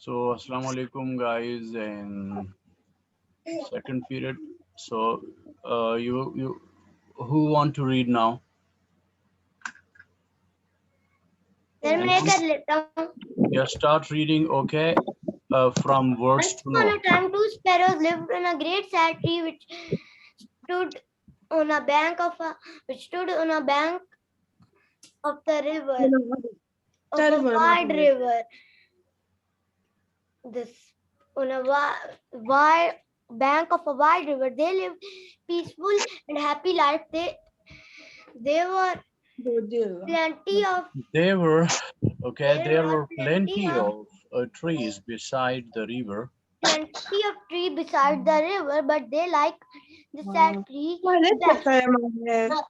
So, Assalamu alaikum, guys, and second period. So, you, who want to read now? मैं कर लेता हूँ. Yeah, start reading. Okay, from verse Once 2. upon a time, two sparrows lived in a great sad tree which stood on a bank of the river, of a wide river. This on a wide bank of a wide river, they lived peaceful and happy life. They were plenty of There were there were plenty of trees beside the river. plenty of tree beside the river, but they like the sad tree best.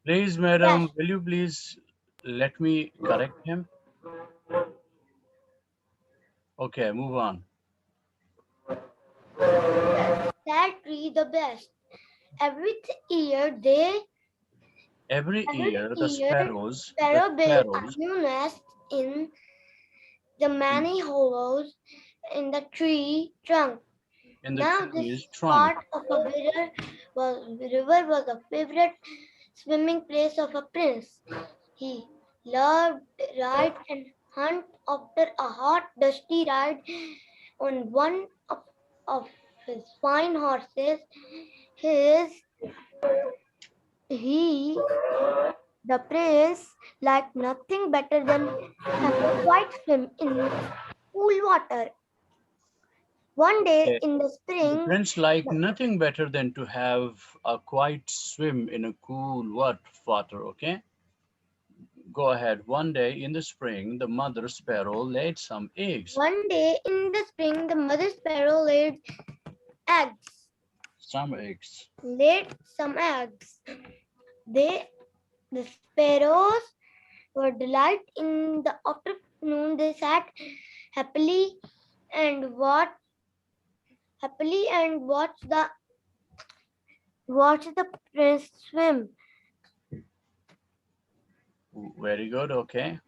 Please, madam, will you please let me correct him? Okay, move on. Sad tree the best. Every year Every year, the sparrows, sparrow build a new nest in the many hollows in the tree trunk. in the Now this tree's trunk. part of a river was a favorite swimming place of a prince. He loved ride and hunt after a hot, dusty ride on one of his fine horses. His he the prince liked nothing better than have a quiet swim in cool water. One day in the The spring, prince liked nothing better than to have a quiet swim in a cool water. Okay, go ahead. One day in the spring, the mother sparrow laid some eggs. the mother sparrow eggs. Some eggs. Laid some eggs. They the sparrows were delighted. In the afternoon. They sat happily and watched watched the prince swim. Very good. Okay.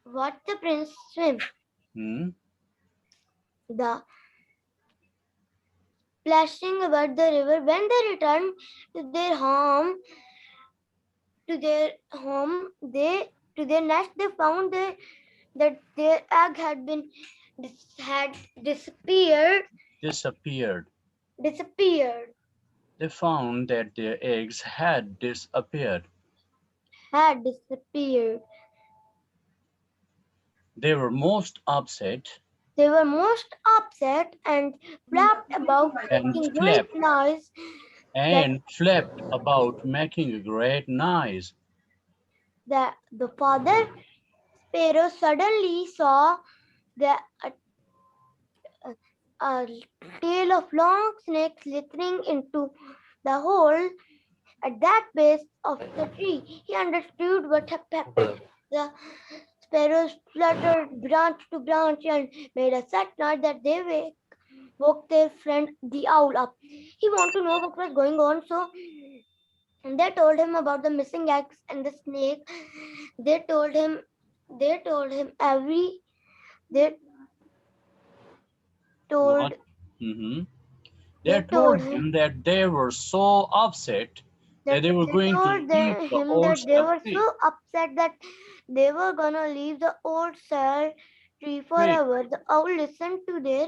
Watched the prince swim. The splashing about the river. When they returned to their home, to their nest, they found that their egg had disappeared. Disappeared. Disappeared. They found that their eggs had disappeared. Had disappeared. They were most upset. They were most upset and flapped about And making great flapped. noise. And flapped about making a great noise. The father sparrow suddenly saw the a tail of long snake slithering into the hole at that base of the tree. He understood what had happened. The sparrows fluttered branch to branch and made a sad noise that they woke their friend the owl up. He wanted to know what was going on, so they told him about the missing eggs and the snake. They told him every they told What? They told him that they were so upset that they were going to leave the old that they were tree. so upset that they were gonna leave the old cell tree forever. The owl listened to their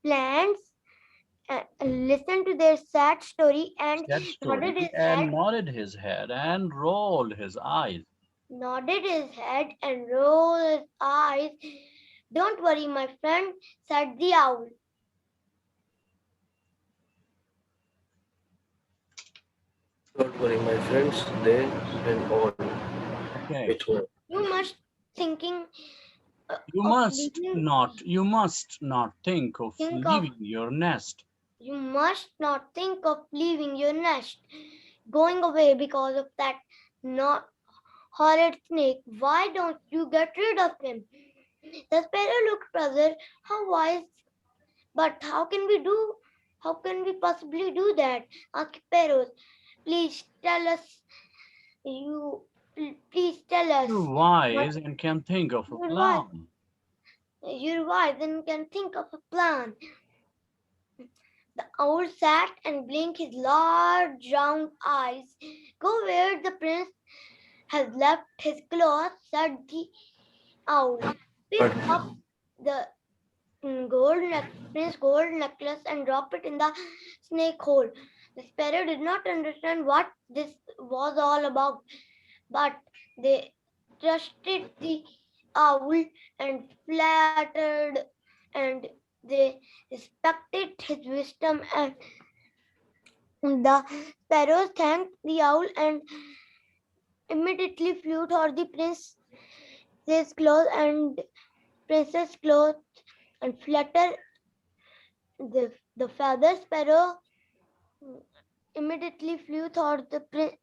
plans, listened to their sad story, and nodded his head and rolled his eyes. Nodded his head and rolled his eyes. Don't worry, my friend, said the owl. Don't worry, my friends, they and all. Okay. You must thinking. You must not think of leaving your nest. You must not think of leaving your nest, going away because of that not horrid snake. Why don't you get rid of him? The sparrow looked puzzled. How wise? But how can we possibly do that? Asked sparrows. Please tell us Please tell us. You're wise and can think of a You're wise. plan. You're wise and can think of a plan. The owl sat and blinked his large round eyes. Go where the prince has left his clothes, said the owl. Pick up the prince gold necklace and drop it in the snake hole. The sparrow did not understand what this was all about, but they trusted the owl and flattered, and they respected his wisdom. And the sparrows thanked the owl and immediately flew toward the prince's clothes and princess clothes and fluttered. The feather sparrow immediately flew toward the prince.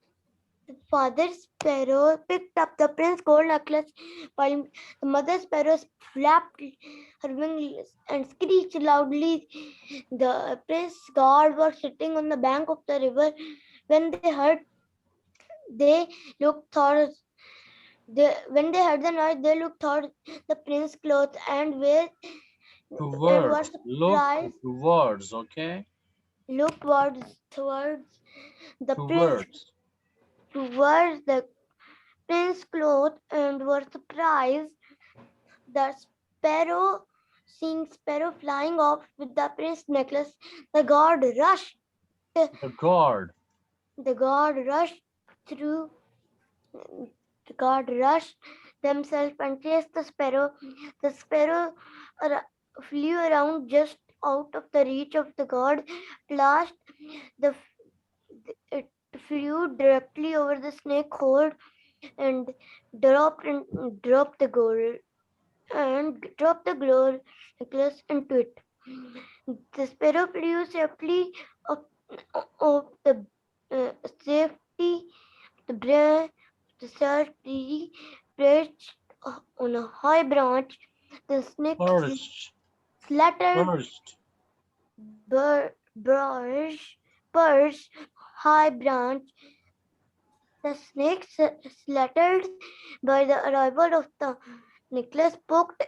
The father sparrow picked up the prince's gold necklace, while the mother sparrow flapped her wings and screeched loudly. The prince's guard was sitting on the bank of the river. When they looked toward when they heard the noise, they looked toward the prince's clothes and were Towards. Look surprised. towards, okay? Looked towards the prince Towards. towards the prince's clothes and were surprised. The seeing sparrow flying off with the prince's necklace, the guard rushed. The guard. The guard rushed through. The guard rushed themselves and chased the sparrow. The sparrow flew around just out of the reach of the guard. At last, the it flew directly over the snake hole and dropped the gold necklace into it. The sparrow flew safely up of the safety the branch the sad tree perched on a high branch. The snake First. slattered First. brush perched high branch. The snake slattered by the arrival of the necklace poked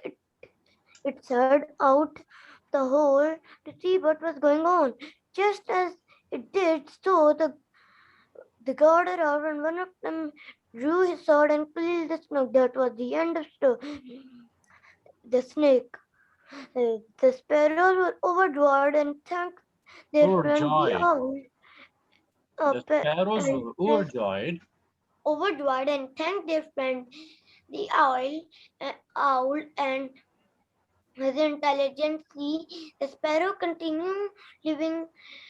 its head out the hole to see what was going on. Just as it did so, the guard arrived and one of them drew his sword and killed the snake. That was the end of the snake. The sparrows were overjoyed and thanked their friend the Overjoyed. owl. The sparrows were overjoyed. Overjoyed and thanked their friend the owl and his intelligence. The sparrow continued living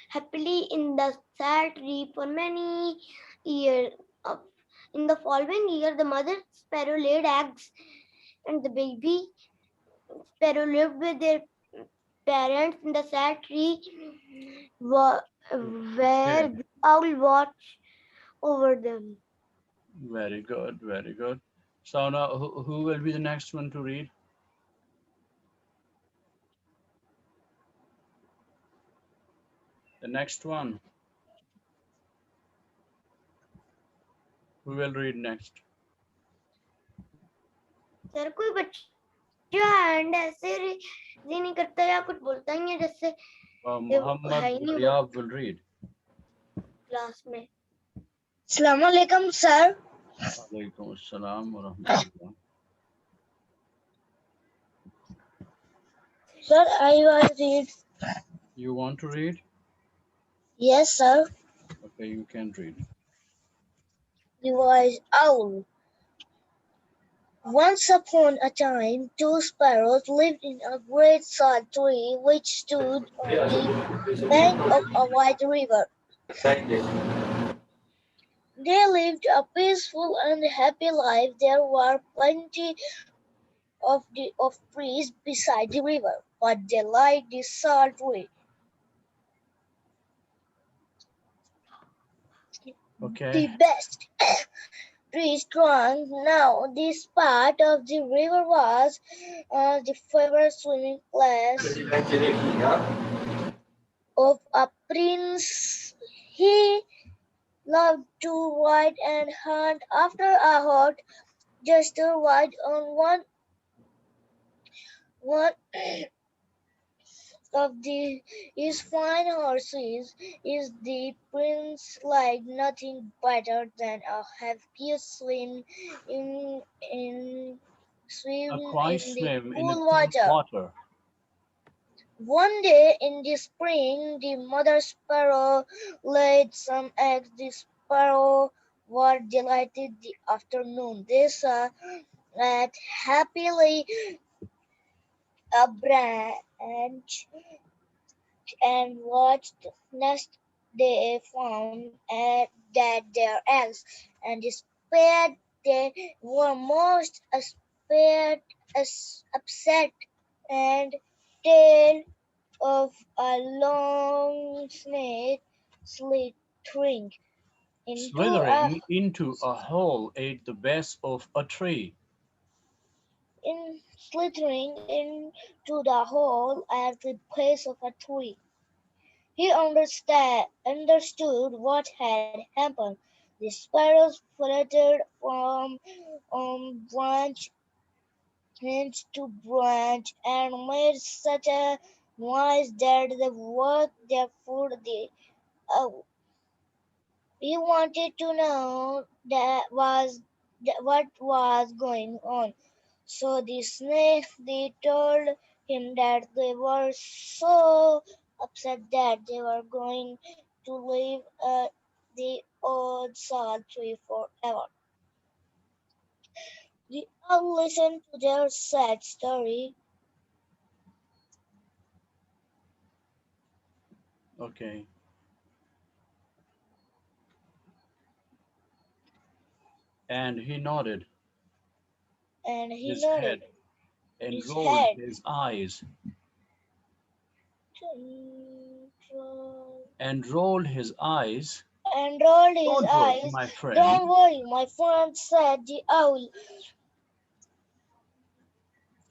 happily in the sad tree for many years. In the following year, the mother sparrow laid eggs, and the baby sparrow lived with their parents in the sad tree, where Okay. the owl watched over them. Very good. Very good. So now, who will be the next one to read? The next one. Who will read next? Sir कोई बच्चा hand ऐसे जी नहीं करता या कुछ बोलता ही है जैसे Muhammad है ही नहीं Riyab will read. क्लास में अस्सलाम वालेकुम sir Alaikum assalam wa rahmatullah. Sir I was read You want to read? Yes sir Okay, you can read. The wise owl. Once upon a time, two sparrows lived in a great sad tree which stood on the bank of a wide river. They lived a peaceful and happy life. There were plenty of trees beside the river, but they liked the sad tree Okay. the best. Tree strong. Now, this part of the river was the favorite swimming place of a prince. He loved to ride and hunt after a hot just to ride on one of the his fine horses is the prince like nothing better than a happy in A swim quiet in the swim in a cool cool water. water. One day in the spring, the mother sparrow laid some eggs. The sparrow were delighted the afternoon. They sat happily a branch and watched nest they found that their eggs and despaired they were most upset and tail of a long snake slithering into a Slithering into a hole ate the base of a tree. in slithering into the hole at the base of a tree. He understood what had happened. The sparrows fluttered from branch to branch and made such a noise that they woke their food. Uh, he wanted to know what was going on. So the snake they told him that they were so upset that they were going to leave the old salt tree forever. The owl listened to their sad story Okay. And he nodded and he his head nodded and his rolled head his eyes and rolled his eyes. and rolled his Don't worry, eyes. my friend. Don't worry, my friend, said the owl.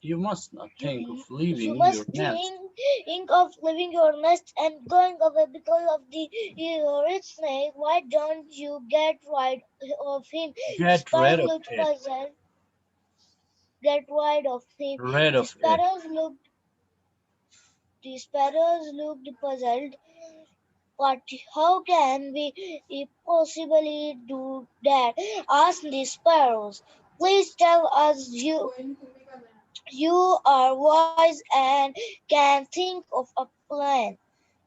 You must not think of You leaving your must nest. think of leaving your nest and going away because of the rich snake. Why don't you get rid of him? The Get rid sparrows of looked it. puzzled. Get rid of him. Rid The of it. sparrows looked. The sparrows looked puzzled. But how can we possibly do that? Asked the sparrows. Please tell us you are wise and can think of a plan.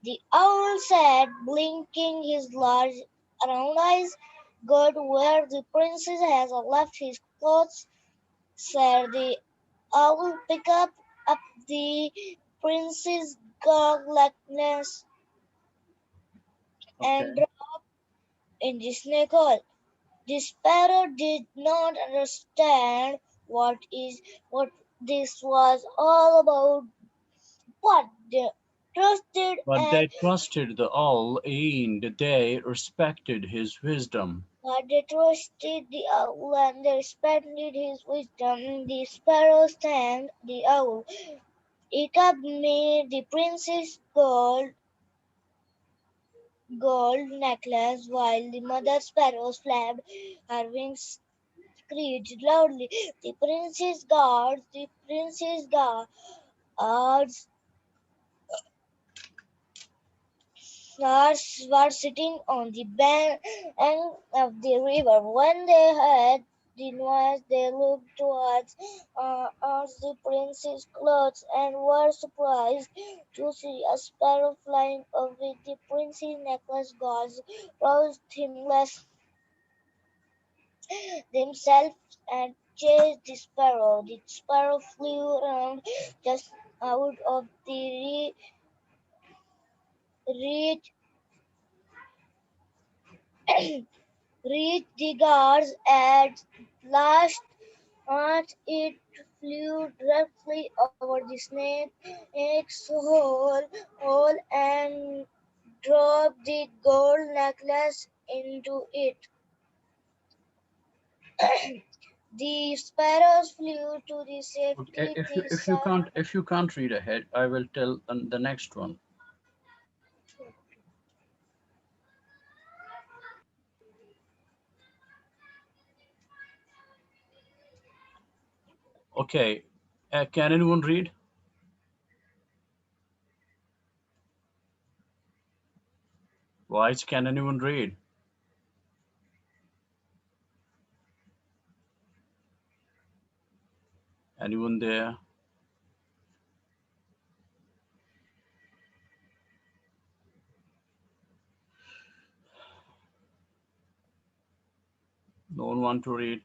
The owl said, blinking his large round eyes. Good, where the princess has left his clothes, said the owl. Pick up the princess' garlandness and Okay. drop in the snake hole. The sparrow did not understand what this was all about, but they trusted But and they trusted the owl and they respected his wisdom. but they trusted the owl and they respected his wisdom. The sparrow thanked the owl. It up made the princess gold necklace while the mother sparrow flapped her wings screeched loudly. The princess guards were sitting on the bank of the river. When they heard the noise, they looked towards the prince's clothes and were surprised to see a sparrow flying over the prince's necklace. Guards roused him less themselves and chased the sparrow. The sparrow flew around just out of the reach reached the guards at last, but it flew directly over the snake's hole and dropped the gold necklace into it. The sparrows flew to the Okay. safety If you the if you sun. can't if you can't read ahead, I will tell the next one. Okay, can anyone read? Boys, can anyone read? Anyone there? No one want to read?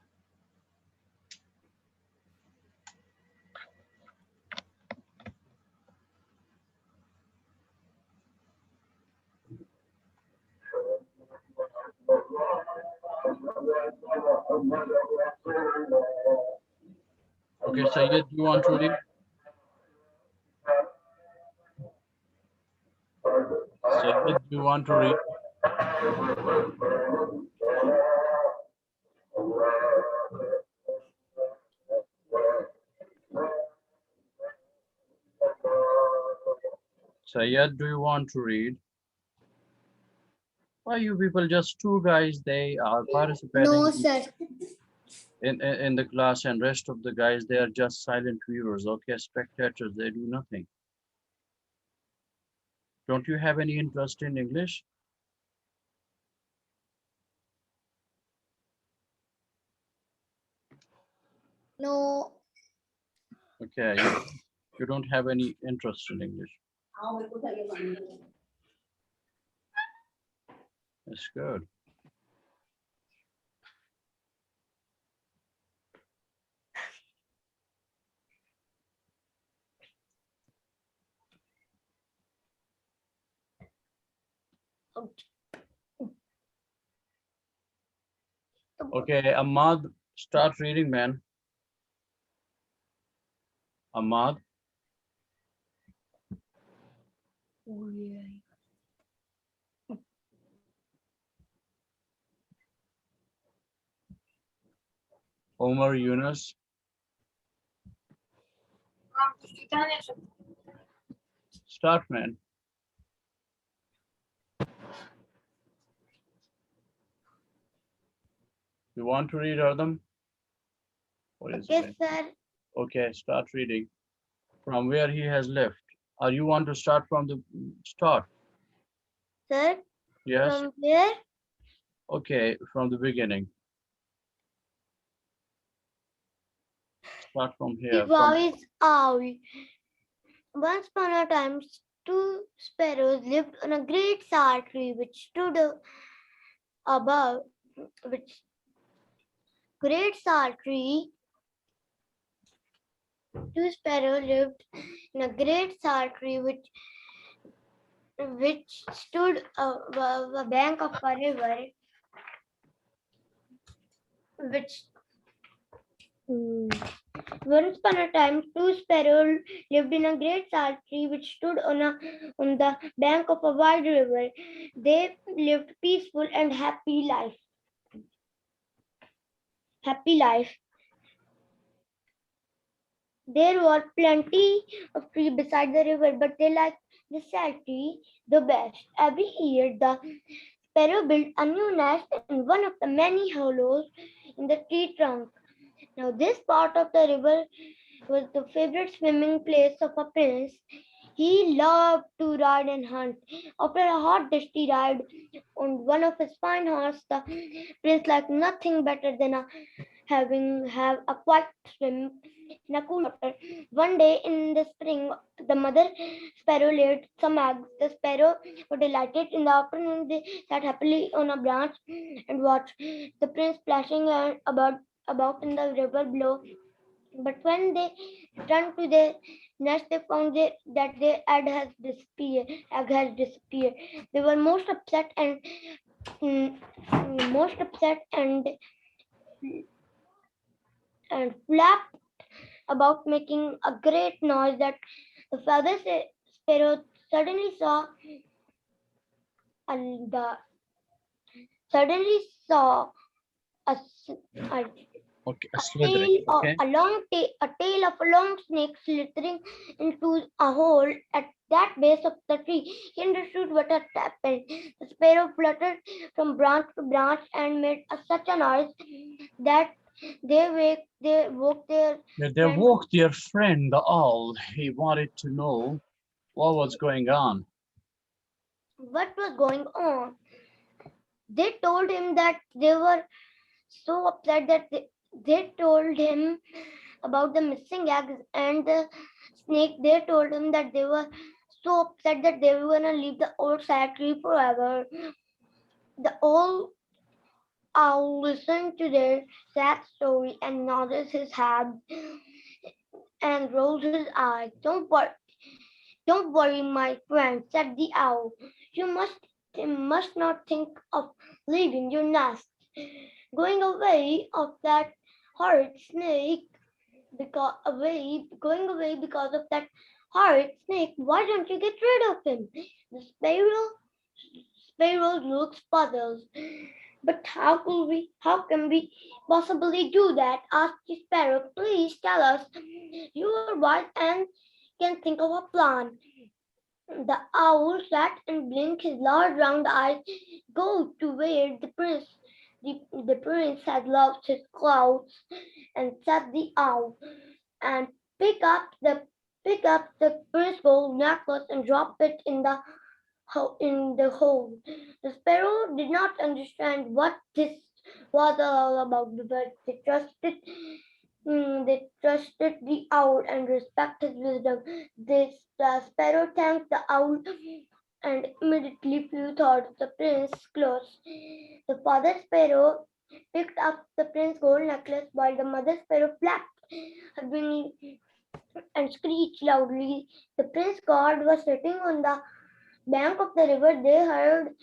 Okay, Sayed, do you want to read? Sayed, do you want to read? Sayed, do you want to read? Why you people just two guys? They are No, participating sir. in the class, and rest of the guys they are just silent viewers. Okay, spectators. They do nothing. Don't you have any interest in English? No. Okay, you don't have any interest in English. That's good. Okay, Ahmad, start reading, man. Ahmad, Omar, Yunus, start, man. You want to read Adam? What is Yes, it? sir. Okay, start reading from where he has left. Or you want to start from the start? Sir, Yes. from where? Okay, from the beginning. Start from The here. vow From is owl. Once upon a time, two sparrows lived on a great sour tree which stood above, which great sour tree. Two sparrows lived in a great sour tree which stood above the bank of a river, which once upon a time, two sparrows lived in a great salt tree which stood on the bank of a wide river. They lived peaceful and happy life. Happy life. There were plenty of trees beside the river, but they liked the salt tree the best. Every year, the sparrow built a new nest in one of the many hollows in the tree trunk. Now, this part of the river was the favorite swimming place of a prince. He loved to ride and hunt. After a hot, dusty ride on one of his fine horses, the prince liked nothing better than have a quiet swim in a cool water. One day in the spring, the mother sparrow laid some eggs. The sparrow were delighted. In the afternoon, they sat happily on a branch and watched the prince splashing about in the river below. But when they returned to their nest, they found that their egg has disappeared. Egg has disappeared. They were mm, most upset and flapped about, making a great noise. That the father sparrow suddenly saw the suddenly saw a, a okay, slithering. Okay. a tail of a long snake slithering into a hole at that base of the tree. He understood what had happened. The sparrow fluttered from branch to branch and made such a noise that They woke their They friend. woke their friend, the owl. He wanted to know what was going on. What was going on? They told him that they were so upset that they told him about the missing eggs and the snake. They told him that they were so upset that they were gonna leave the old factory forever. The old owl listened to their sad story and nodded his head and rolled his eyes. Don't worry, my friend, said the owl. You must not think of leaving your nest. Going away of that horrid snake going away because of that horrid snake, why don't you get rid of him? The sparrow looks puzzled. But how can we possibly do that? Asked the sparrow. Please tell us. You are wise and can think of a plan. The owl sat and blinked his large round eyes. Go to where the prince had lost his clouds, and said the owl, and pick up the pick up the prince's gold necklace and drop it in the hole. The sparrow did not understand what this was all about, but they trusted the owl and respected his wisdom. The sparrow thanked the owl and immediately flew towards the prince's clothes. The father sparrow picked up the prince's gold necklace while the mother sparrow flapped her wings and screeched loudly. The prince guard was sitting on the bank of the river. They heard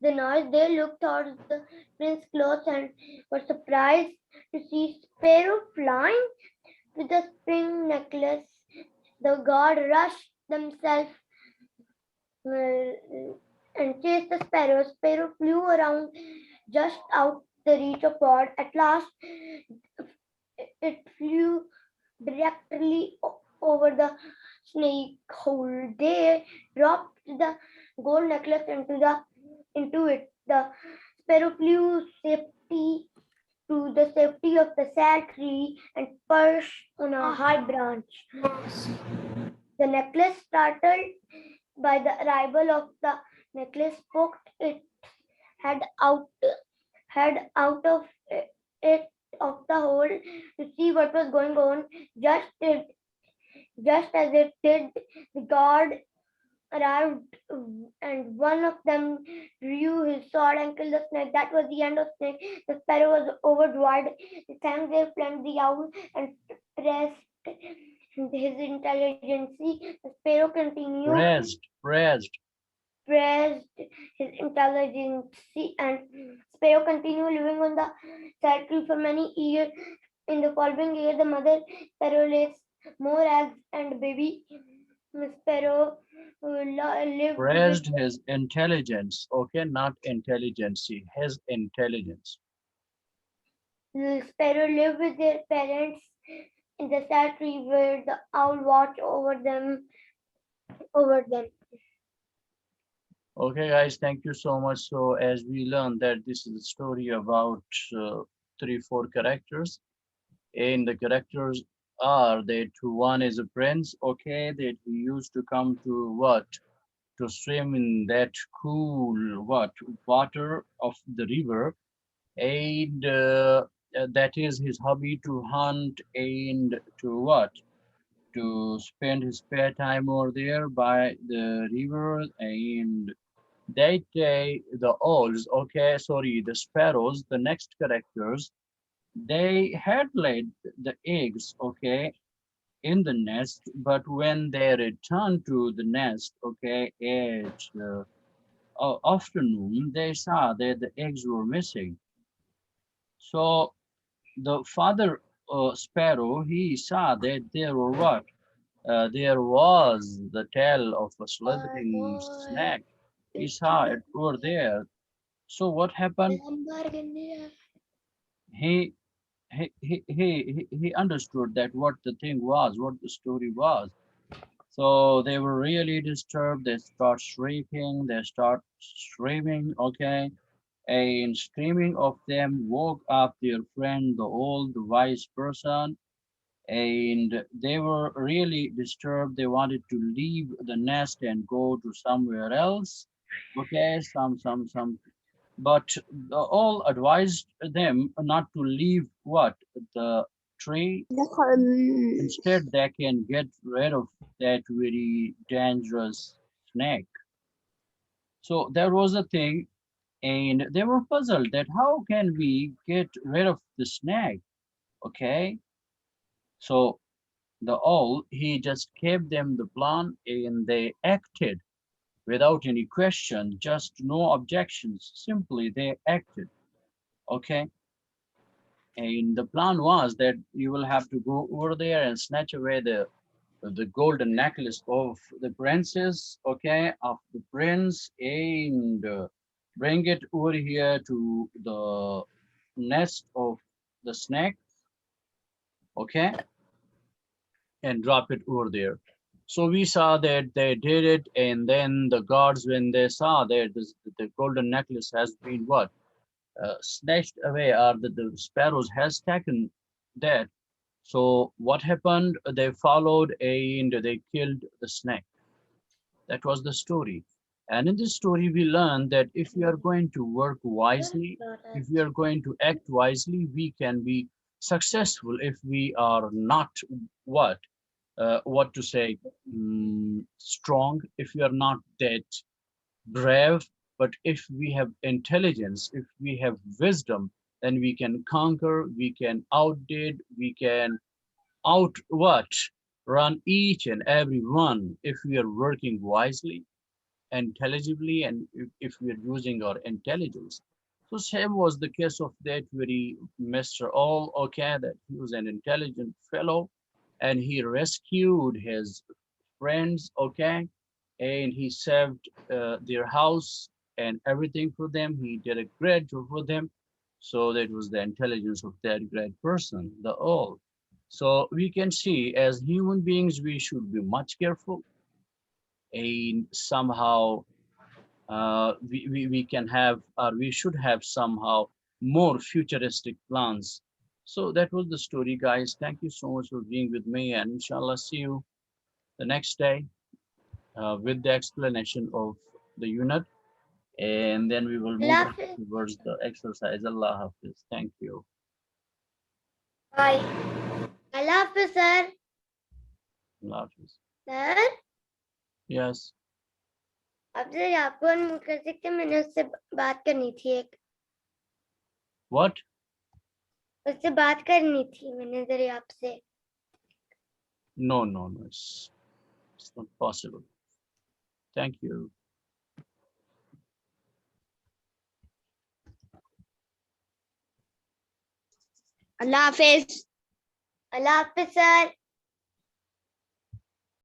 the noise. They looked towards the prince's clothes and were surprised to see Sparrow flying with a spring necklace. The guard rushed themselves and chased the sparrow. Sparrow flew around just out the reach of God. At last, it flew directly over the snake hole. They dropped the gold necklace into it. The sparrow flew safety to the safety of the sad tree and perched on a high branch. The necklace, startled by the arrival of the necklace, poked its head out head out of it of the hole to see what was going on. Just as it did, the guard arrived, and one of them drew his sword and killed the snake. That was the end of snake. The sparrow was overjoyed. He thanked their friend the owl and praised his intelligence. The sparrow continued Praised. praised his intelligence and sparrow continued living on the circle for many years. In the following year, the mother sparrow lays more eggs and baby sparrow lived with Praised his intelligence. Okay, not intelligence. His intelligence. the sparrow lived with their parents in the sad tree where the owl watched over them. Okay, guys, thank you so much. So, as we learned that this is a story about three, four characters, and the characters are that one is a prince, okay, that he used to come to what? To swim in that cool what water of the river, and that is his hobby to hunt and to what? To spend his spare time over there by the river. And that day, the owls, okay, sorry, the sparrows, the next characters, they had laid the eggs, okay, in the nest, but when they returned to the nest, okay, at afternoon, they saw that the eggs were missing. So the father sparrow, he saw that there were what? There was the tail of a slithering snake. He saw it over there. So what happened? He he understood that what the thing was, what the story was. So they were really disturbed. They start shrieking. They start screaming. Okay, and screaming of them woke up their friend, the old wise person, and they were really disturbed. They wanted to leave the nest and go to somewhere else. Okay, some, but all advised them not to leave what the tree. Instead, they can get rid of that very dangerous snake. So there was a thing, and they were puzzled that how can we get rid of the snake? Okay, so the owl, he just gave them the plan and they acted without any question, just no objections. Simply they acted. Okay. And the plan was that you will have to go over there and snatch away the golden necklace of the princess, okay, of the prince, and bring it over here to the nest of the snake, okay, and drop it over there. So we saw that they did it, and then the guards, when they saw that the golden necklace has been what snatched away, or the sparrows has taken that. So what happened? They followed and they killed the snake. That was the story. And in this story, we learn that if we are going to work wisely, if we are going to act wisely, we can be successful. If we are not what what to say, strong, if we are not that brave, but if we have intelligence, if we have wisdom, then we can conquer, we can outdid, we can out what run each and every one if we are working wisely, intelligibly, and if we are using our intelligence. So same was the case of that very Mr. All, okay, that he was an intelligent fellow and he rescued his friends, okay, and he saved their house and everything for them. He did a great job for them. So that was the intelligence of that great person, the all. So we can see as human beings, we should be much careful and somehow we can have, or we should have somehow more futuristic plans. So that was the story, guys. Thank you so much for being with me, and inshallah, see you the next day with the explanation of the unit, and then we will move Allah on Hafiz. towards the exercise. Allah Hafiz. Thank you. Bye. Allah Hafiz, sir. Allah Hafiz. Sir Yes. आपसे आपको unmute कर सकते हैं मैंने उससे बात करनी थी एक What? उससे बात करनी थी मैंने जरा आपसे No, no, no. It's not possible. Thank you. Allah Hafiz Allah Hafiz sir